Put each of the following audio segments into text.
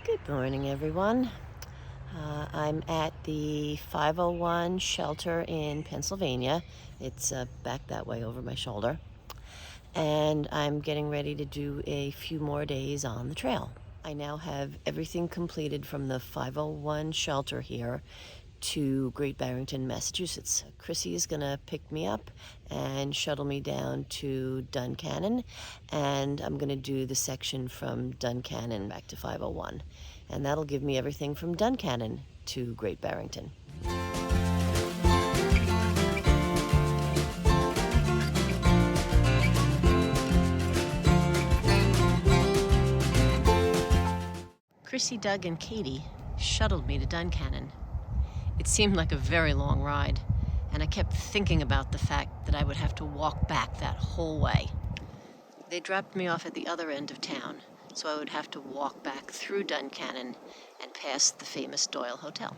Good morning, everyone. I'm at the 501 shelter in Pennsylvania. It's back that way over my shoulder. And I'm getting ready to do a few more days on the trail. I now have everything completed from the 501 shelter here to Great Barrington, Massachusetts. Chrissy is going to pick me up and shuttle me down to Duncannon, and I'm going to do the section from Duncannon back to 501, and that'll give me everything from Duncannon to Great Barrington. Chrissy, Doug, and Katie shuttled me to Duncannon. It seemed like a very long ride, and I kept thinking about the fact that I would have to walk back that whole way. They dropped me off at the other end of town, so I would have to walk back through Duncannon and past the famous Doyle Hotel.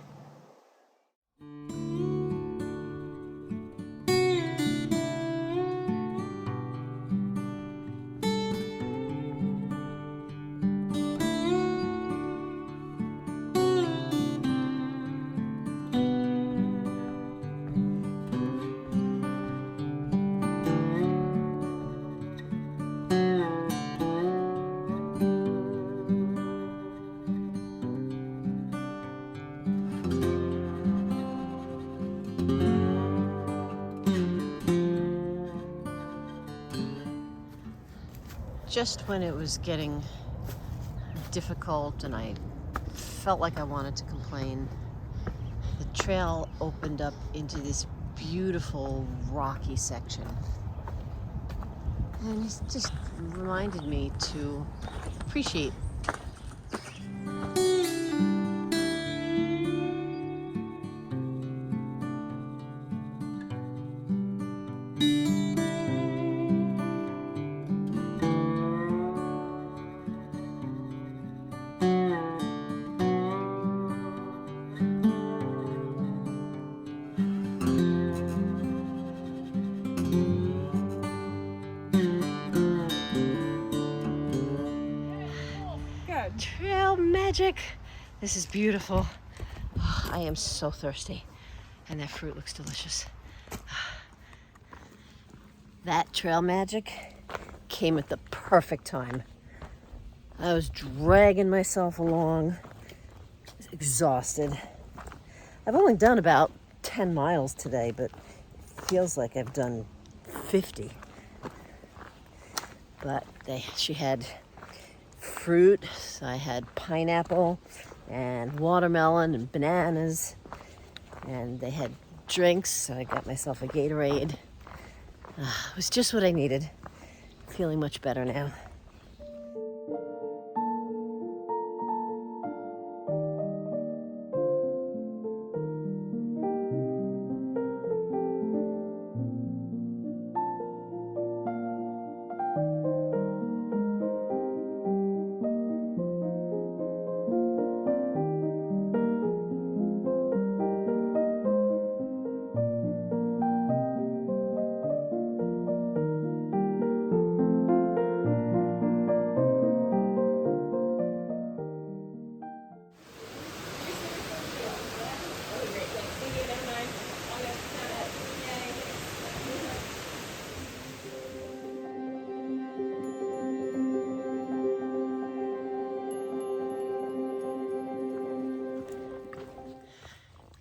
Just when it was getting difficult and I felt like I wanted to complain, the trail opened up into this beautiful rocky section. And it just reminded me to appreciate. Trail magic. This is beautiful. Oh, I am so thirsty, and that fruit looks delicious. That trail magic came at the perfect time. I was dragging myself along, exhausted. I've only done about 10 miles today, but it feels like I've done 50. But she had fruit, so I had pineapple and watermelon and bananas, and they had drinks, so I got myself a Gatorade. It was just what I needed. Feeling much better now.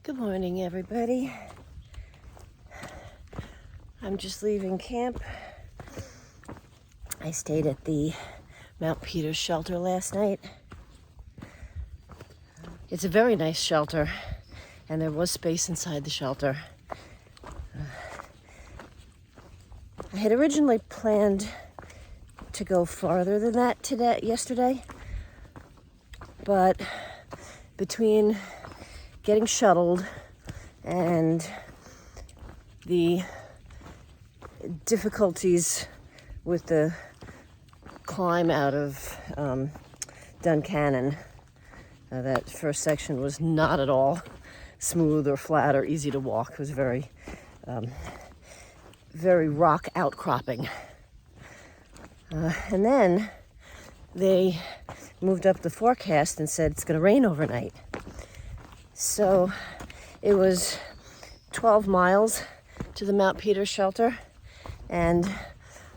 Good morning, everybody. I'm just leaving camp. I stayed at the Mount Peters shelter last night. It's a very nice shelter, and there was space inside the shelter. I had originally planned to go farther than that yesterday, but between getting shuttled and the difficulties with the climb out of Duncannon, that first section was not at all smooth or flat or easy to walk. It was very rock outcropping. And then they moved up the forecast and said it's going to rain overnight. So it was 12 miles to the Mount Peter shelter, and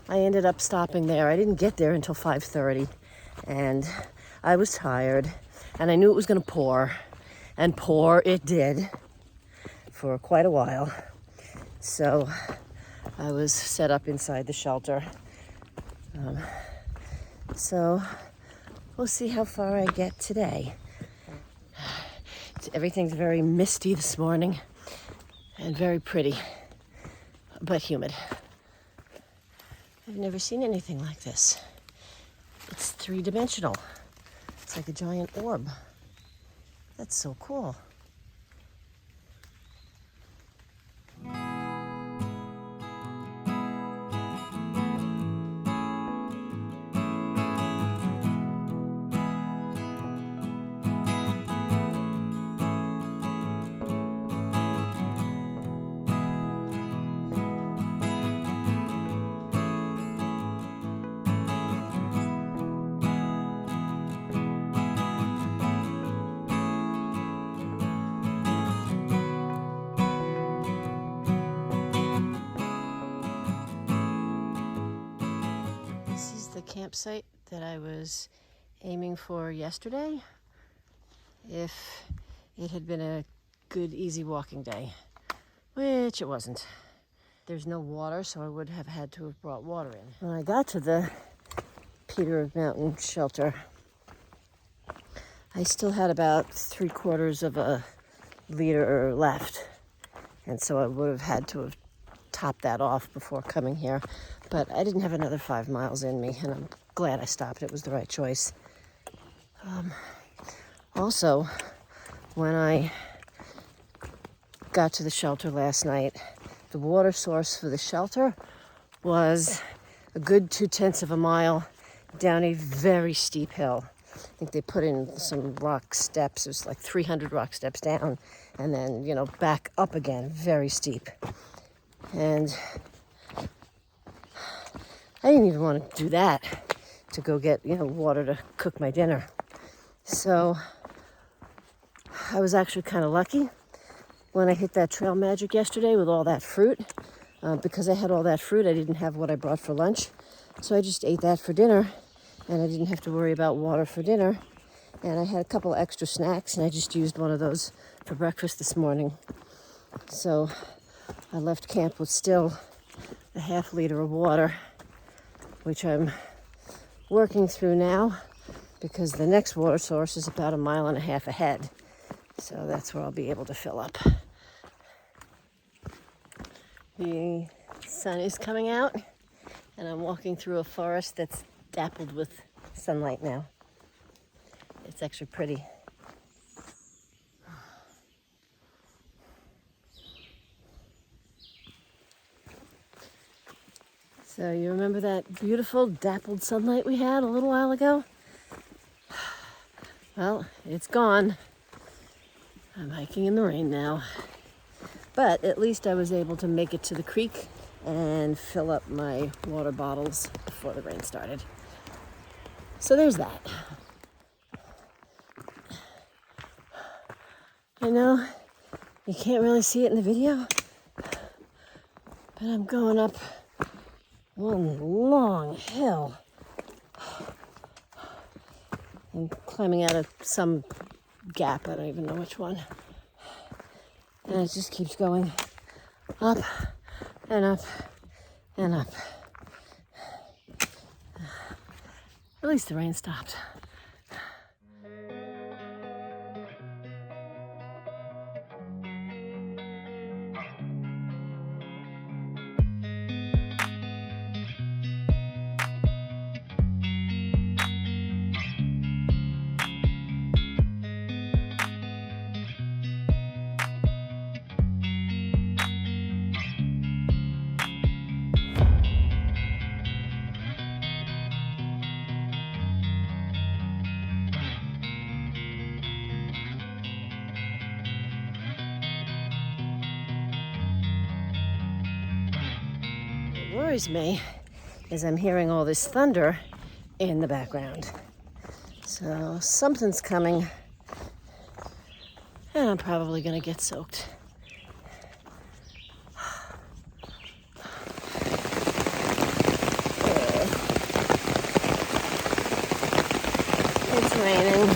I ended up stopping there. I didn't get there until 5:30, and I was tired, and I knew it was going to pour, and pour it did for quite a while. So I was set up inside the shelter. So we'll see how far I get today. Everything's very misty this morning and very pretty, but humid. I've never seen anything like this. It's three-dimensional. It's like a giant orb. That's so cool. The campsite that I was aiming for yesterday if it had been a good, easy walking day, which it wasn't. There's no water, so I would have had to have brought water in. When I got to the Peter Mountain shelter, I still had about 3/4 of a liter left, and so I would have had to have topped that off before coming here. But I didn't have another 5 miles in me, and I'm glad I stopped. It was the right choice. Also, when I got to the shelter last night, the water source for the shelter was a good 2/10 of a mile down a very steep hill. I think they put in some rock steps. It was like 300 rock steps down, and then, back up again, very steep. And I didn't even want to do that to go get, water to cook my dinner. So I was actually kind of lucky when I hit that trail magic yesterday with all that fruit. Because I had all that fruit, I didn't have what I brought for lunch. So I just ate that for dinner, and I didn't have to worry about water for dinner. And I had a couple extra snacks, and I just used one of those for breakfast this morning. So I left camp with still a half liter of water, which I'm working through now because the next water source is about 1.5 miles ahead. So that's where I'll be able to fill up. The sun is coming out, and I'm walking through a forest that's dappled with sunlight now. It's actually pretty. So you remember that beautiful dappled sunlight we had a little while ago? Well, it's gone. I'm hiking in the rain now. But at least I was able to make it to the creek and fill up my water bottles before the rain started. So there's that. I know you can't really see it in the video, but I'm going up one long hill. I'm climbing out of some gap, I don't even know which one. And it just keeps going up and up and up. At least the rain stopped. What worries me is I'm hearing all this thunder in the background. So something's coming, and I'm probably gonna get soaked. It's raining.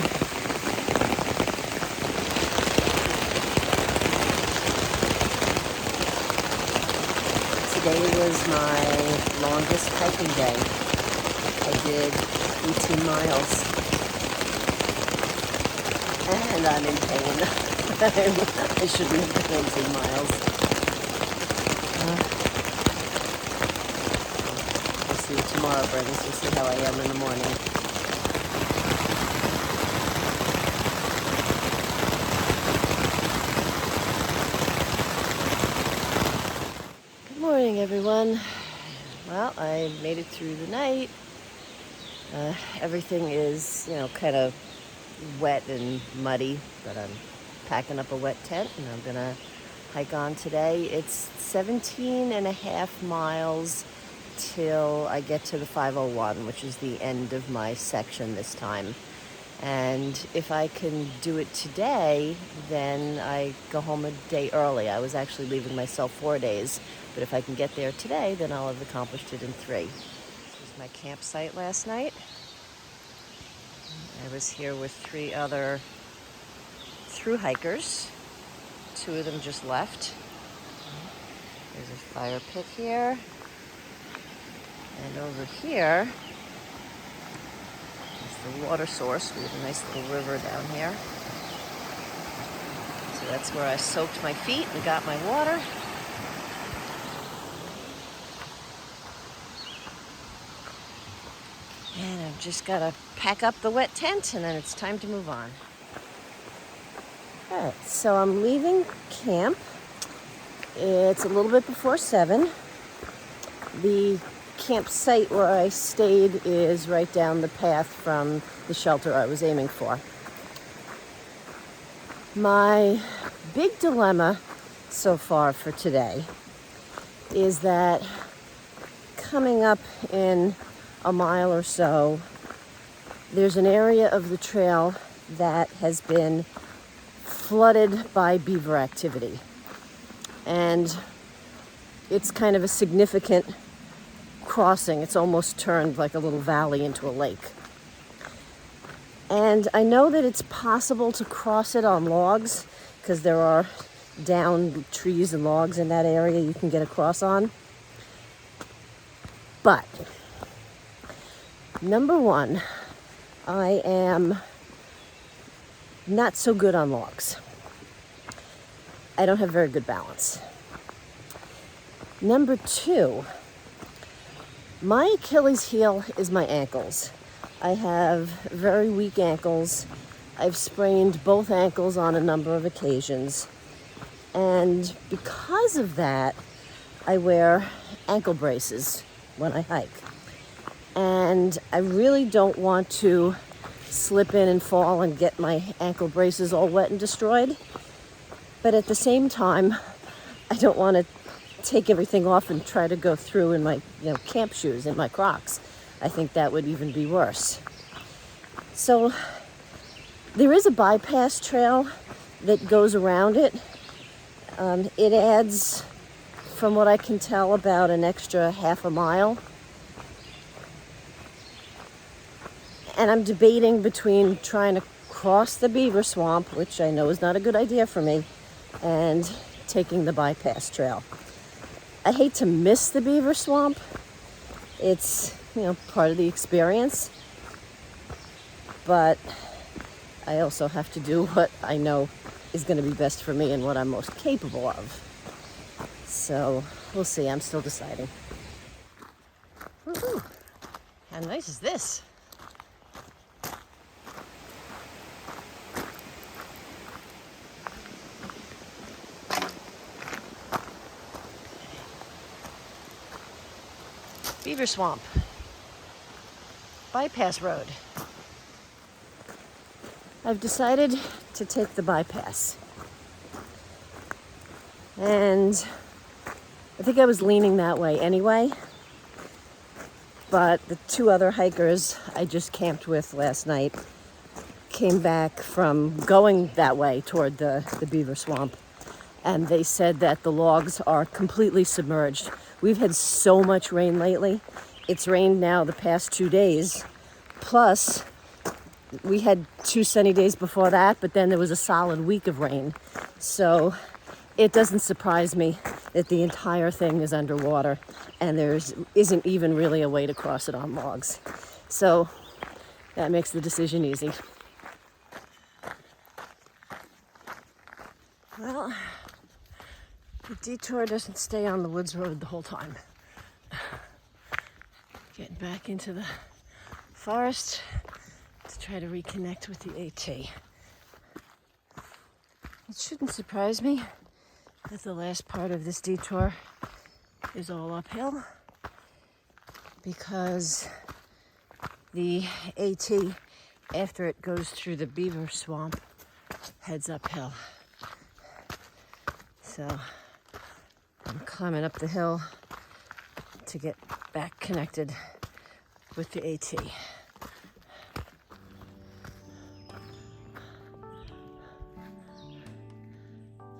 Today was my longest hiking day. I did 18 miles. And I'm in pain. I shouldn't have done 18 miles. We'll see what tomorrow brings. We'll see how I am in the morning. Good morning, everyone. Well, I made it through the night. Everything is, kind of wet and muddy, but I'm packing up a wet tent and I'm gonna hike on today. It's 17 and a half miles till I get to the 501, which is the end of my section this time. And if I can do it today, then I go home a day early. I was actually leaving myself 4 days, but if I can get there today, then I'll have accomplished it in 3. This was my campsite last night. I was here with 3 other through hikers. 2 of them just left. There's a fire pit here. And over here is the water source. We have a nice little river down here. So that's where I soaked my feet and got my water. And I've just got to pack up the wet tent and then it's time to move on. All right, so I'm leaving camp. It's a little bit before 7. The campsite where I stayed is right down the path from the shelter I was aiming for. My big dilemma so far for today is that coming up in a mile or so, there's an area of the trail that has been flooded by beaver activity. And it's kind of a significant crossing. It's almost turned like a little valley into a lake. And I know that it's possible to cross it on logs because there are downed trees and logs in that area you can get across on. But number one, I am not so good on logs. I don't have very good balance. Number 2, my Achilles heel is my ankles. I have very weak ankles. I've sprained both ankles on a number of occasions. And because of that, I wear ankle braces when I hike. And I really don't want to slip in and fall and get my ankle braces all wet and destroyed. But at the same time, I don't want to take everything off and try to go through in my camp shoes, in my Crocs. I think that would even be worse. So there is a bypass trail that goes around it. It adds, from what I can tell, about an extra half a mile. And I'm debating between trying to cross the beaver swamp, which I know is not a good idea for me, and taking the bypass trail. I hate to miss the beaver swamp. It's, part of the experience. But I also have to do what I know is going to be best for me and what I'm most capable of. So we'll see. I'm still deciding. Woo-hoo. How nice is this? Beaver Swamp. Bypass road. I've decided to take the bypass. And I think I was leaning that way anyway. But the 2 other hikers I just camped with last night came back from going that way toward the beaver swamp, and they said that the logs are completely submerged. We've had so much rain lately. It's rained now the past 2 days, plus we had 2 sunny days before that, but then there was a solid week of rain. So it doesn't surprise me that the entire thing is underwater and isn't even really a way to cross it on logs. So that makes the decision easy. Well, the detour doesn't stay on the woods road the whole time. Getting back into the forest to try to reconnect with the AT. It shouldn't surprise me that the last part of this detour is all uphill, because the AT, after it goes through the beaver swamp, heads uphill. So I'm climbing up the hill to get back connected with the AT.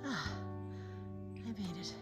I made it.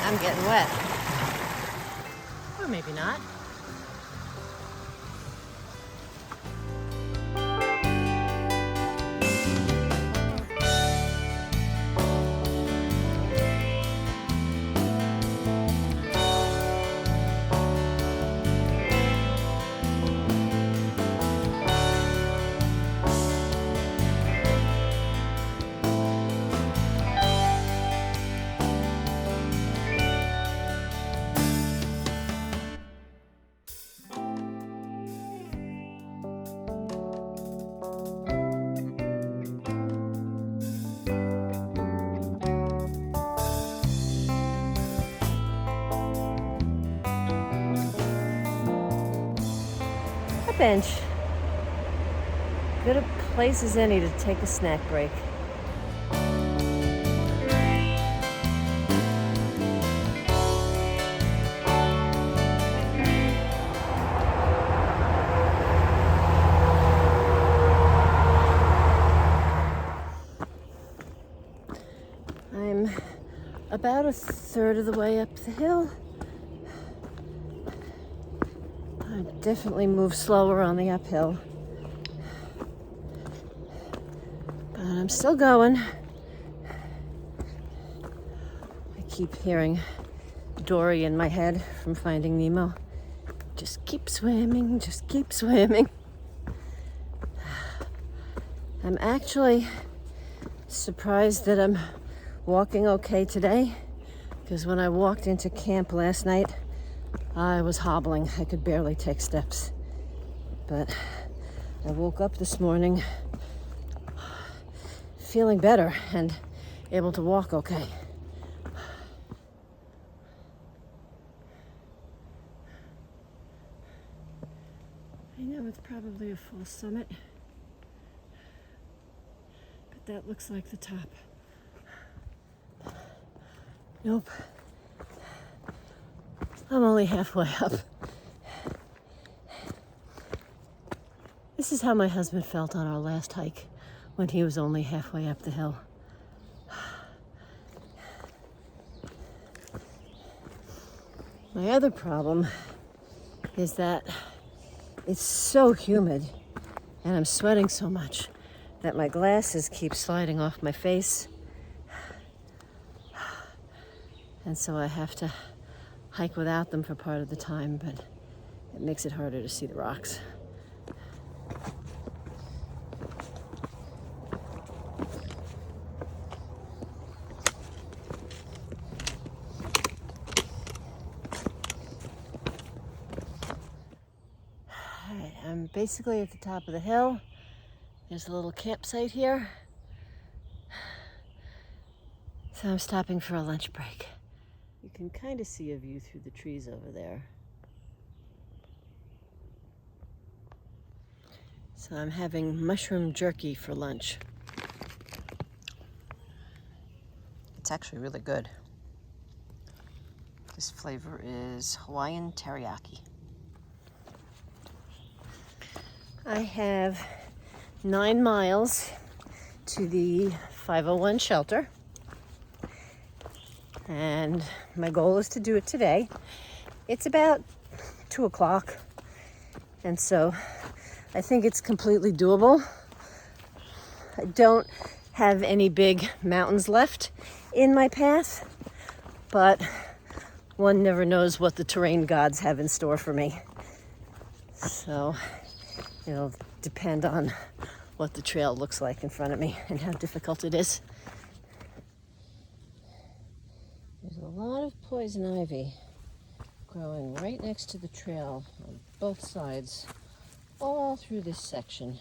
I'm getting wet. Or maybe not. Bench. Good a place as any to take a snack break. I'm about a third of the way up the hill. I definitely move slower on the uphill, but I'm still going. I keep hearing Dory in my head from Finding Nemo. Just keep swimming, just keep swimming. I'm actually surprised that I'm walking okay today, because when I walked into camp last night, I was hobbling. I could barely take steps. But I woke up this morning feeling better and able to walk okay. I know it's probably a full summit, but that looks like the top. Nope. I'm only halfway up. This is how my husband felt on our last hike when he was only halfway up the hill. My other problem is that it's so humid and I'm sweating so much that my glasses keep sliding off my face. and so I have to hike without them for part of the time, but it makes it harder to see the rocks. Alright, I'm basically at the top of the hill. There's a little campsite here. So I'm stopping for a lunch break. You can kind of see a view through the trees over there. So I'm having mushroom jerky for lunch. It's actually really good. This flavor is Hawaiian teriyaki. I have 9 miles to the 501 shelter. And my goal is to do it today. It's about 2 o'clock, and so I think it's completely doable. I don't have any big mountains left in my path, but one never knows what the terrain gods have in store for me. So it'll depend on what the trail looks like in front of me and how difficult it is. There's a lot of poison ivy growing right next to the trail on both sides, all through this section.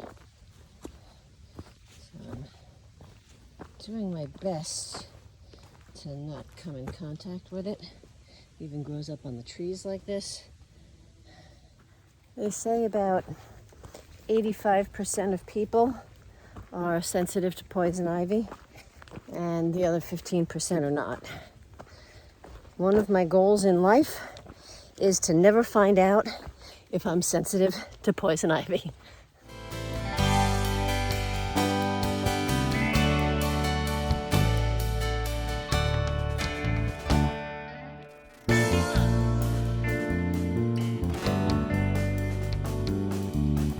So I'm doing my best to not come in contact with it. It even grows up on the trees like this. They say about 85% of people are sensitive to poison ivy, and the other 15% are not. One of my goals in life is to never find out if I'm sensitive to poison ivy.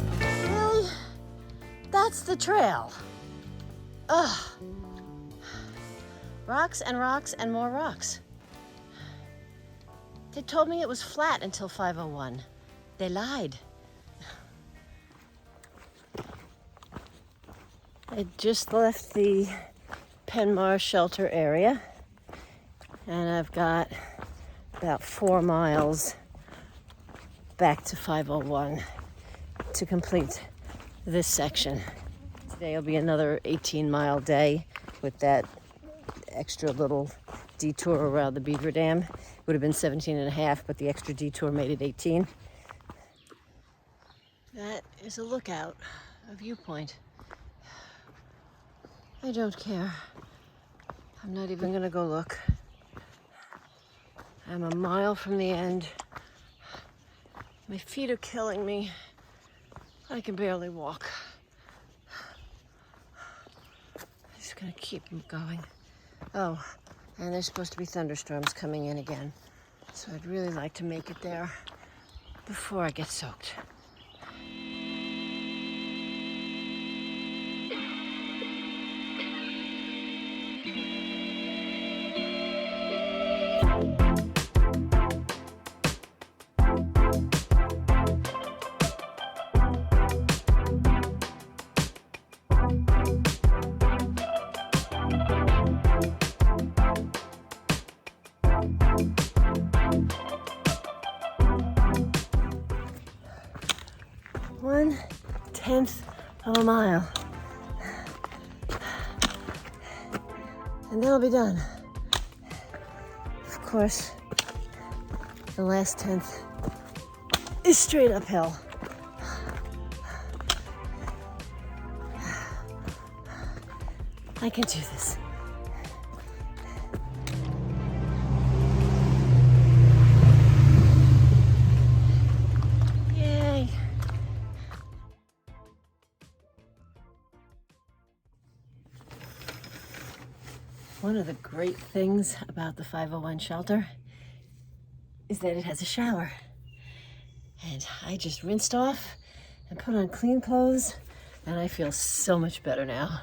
Really? That's the trail. Ugh. Rocks and rocks and more rocks. They told me it was flat until 501. They lied. I just left the Penmar shelter area, and I've got about 4 miles back to 501 to complete this section. Today will be another 18-mile day with that extra little detour around the beaver dam. Would have been 17 and a half, but the extra detour made it 18. That is a lookout, a viewpoint. I don't care. I'm not even gonna go look. I'm a mile from the end. My feet are killing me. I can barely walk. I'm just gonna keep going. Oh, and there's supposed to be thunderstorms coming in again. So I'd really like to make it there before I get soaked. One-tenth of a mile. And then I'll be done. Of course, the last tenth is straight uphill. I can do this. Yay. One of the great things about the 501 shelter is that it has a shower. And I just rinsed off and put on clean clothes, and I feel so much better now.